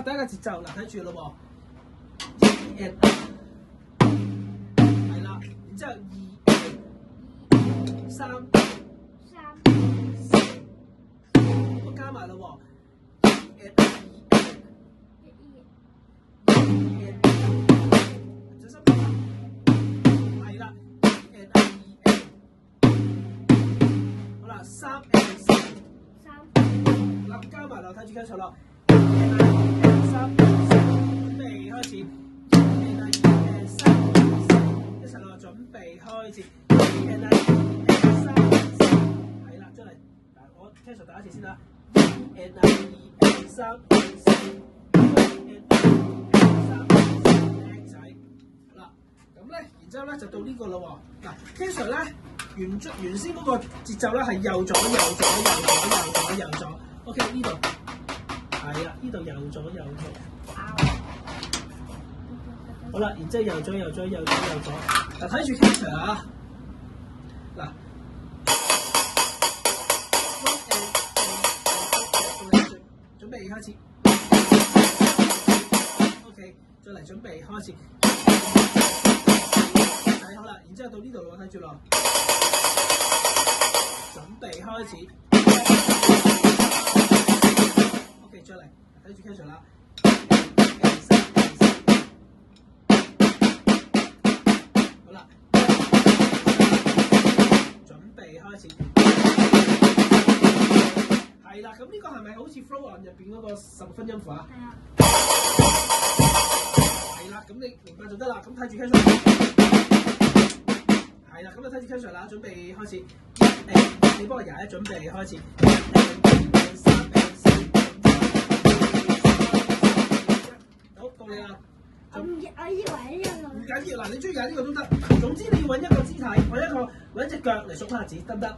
第一個節奏，嗱睇住咯喎，1 係啦，然之後2 3 4，我加埋咯喎，1 小心係啦，1 好啦，3 4，嗱加埋咯，睇住跟隨咯，1 3 4，準備開始，1 2 3 4，一齊咯，準備開始，1 2 3 4，係啦，出嚟，嗱我跟隨第一次先啦，1 2 3 4。然之後咧就到呢個咯喎，嗱 King Sir 咧原先嗰個節奏咧係右左右左右左右左右左 ，OK 呢度係啦，呢度右左右左，好啦，然之後右左右左右左右左，嗱睇住 King Sir 啊，嗱，準備開始 ，OK 再嚟準備開始。好啦，然之後到呢度咯，睇住咯，準備開始。OK， 再嚟，睇住 King Sir 啦。好啦，準備開始。係啦，咁呢個係咪好似 Flow On 入邊嗰個10分音符啊？係啊。係啦，咁你明白就得啦。咁睇住 King Sir。係啦，咁就睇住 King Sir 啦，準備開始。你幫我搖一準備開始。好，到你啦。我要揾呢個。唔緊要，嗱，你中意揀呢個都得。總之你要揾一個姿態，揾隻腳嚟數拍子，得唔得？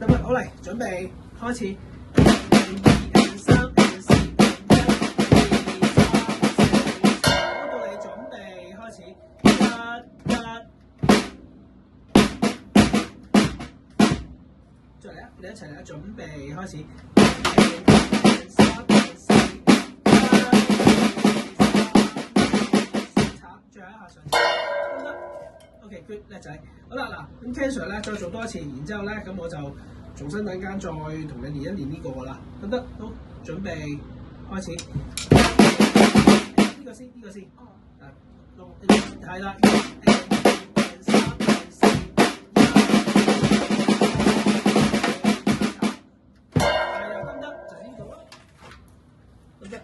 得唔得？好嚟，準備開始。1 2 3 4 1 2 3 4，到你準備開始。再嚟啊！你一齊嚟，準備開始。最後一下上，得唔得 ？OK， good， 叻仔。好啦，嗱，咁 King Sir 咧再做多一次，然之後咧咁我就重新等間再同你練一練呢個啦，得唔得？好，準備開始。呢個先，呢個先。哦。係啦。得唔得？就係呢度咯，得唔得？